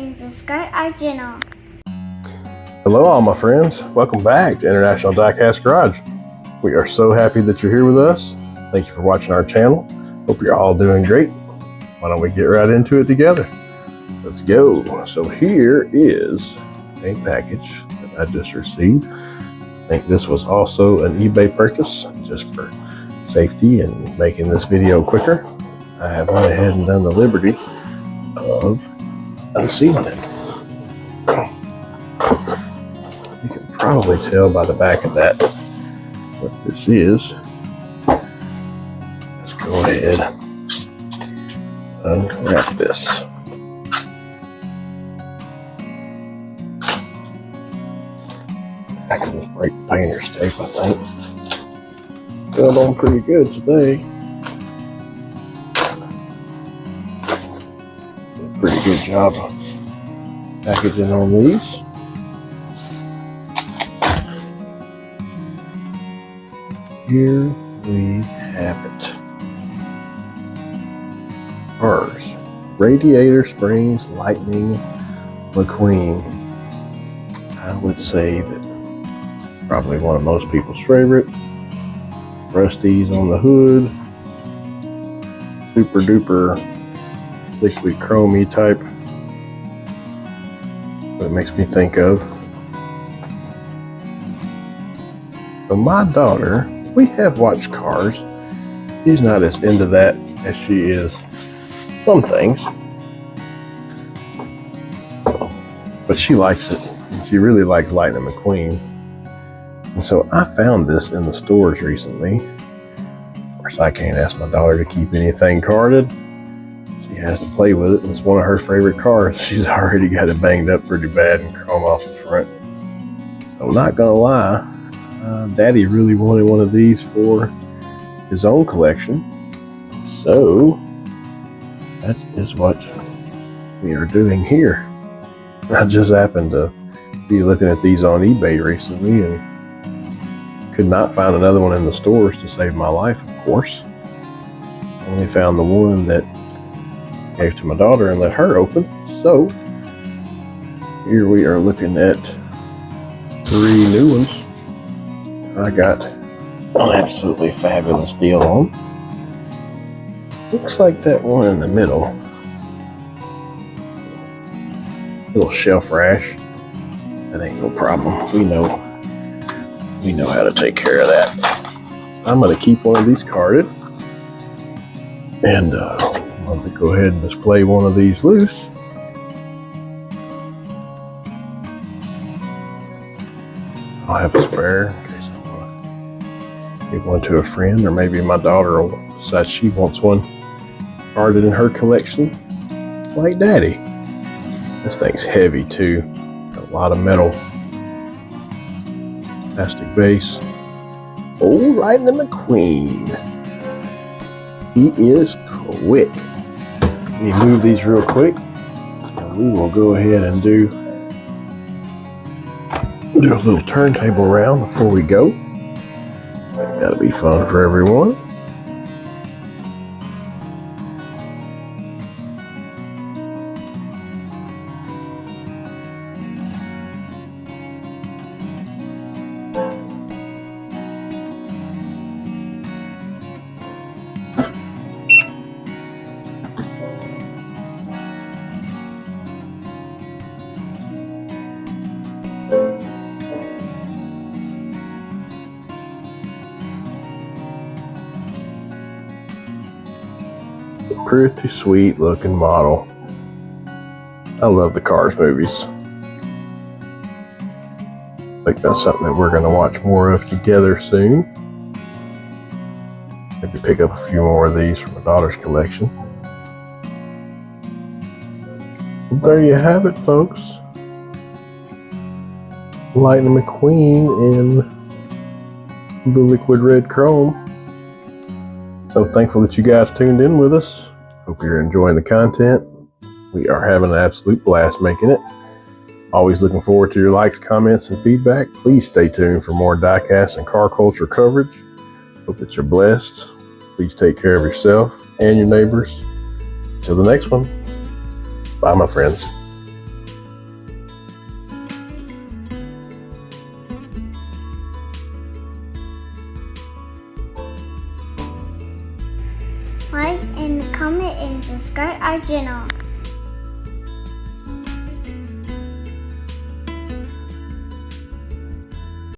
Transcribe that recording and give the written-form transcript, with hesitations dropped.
and subscribe our channel. Hello all my friends, welcome back to International Diecast Garage. We are so happy that you're here with us. Thank you for watching our channel. Hope you're all doing great. Why don't we get right into it together? Let's go. So here is a package that I just received. I think this was also an eBay purchase just for safety and making this video quicker. I have went ahead and done the liberty of unsealing it. You can probably tell by the back of that what this is. Let's go ahead and unwrap this. I can just break the painter's tape, I think. Got on pretty good today. Pretty good job of packaging on these. Here we have it. Ours. Radiator Springs Lightning McQueen. I would say that probably one of most people's favorite. Rusty's on the hood. Super duper liquid chromey type. What it makes me think of. So my daughter, we have watched Cars. She's not as into that as she is some things. But she likes it. And she really likes Lightning McQueen. And so I found this in the stores recently. Of course, I can't ask my daughter to keep anything carded. She has to play with it. It's one of her favorite cars. She's already got it banged up pretty bad and chrome off the front. So I'm not gonna lie, Daddy really wanted one of these for his own collection. So that is what we are doing here. I just happened to be looking at these on eBay recently and could not find another one in the stores to save my life, of course. Only found the one that gave to my daughter and let her open. So here we are looking at 3 new ones. I got an absolutely fabulous deal on. Looks like that one in the middle. Little shelf rash. That ain't no problem. We know how to take care of that. So I'm going to keep one of these carded. And I'm going to go ahead and display one of these loose. I'll have a spare in case I want to give one to a friend, or maybe my daughter will decide she wants one carded in her collection, like Daddy. This thing's heavy too. Got a lot of metal. Plastic base. Oh, Lightning McQueen. He is quick. Let me move these real quick, and we will go ahead and do a little turntable round before we go. That'll be fun for everyone. Pretty sweet looking model. I love the Cars movies. I think that's something that we're going to watch more of together soon. Maybe pick up a few more of these from my daughter's collection. Well, there you have it, folks. Lightning McQueen in the liquid red chrome. So thankful that you guys tuned in with us. Hope you're enjoying the content. We are having an absolute blast making it. Always looking forward to your likes, comments, and feedback. Please stay tuned for more diecast and car culture coverage. Hope that you're blessed. Please take care of yourself and your neighbors. Till the next one. Bye, my friends. like and comment and subscribe our channel.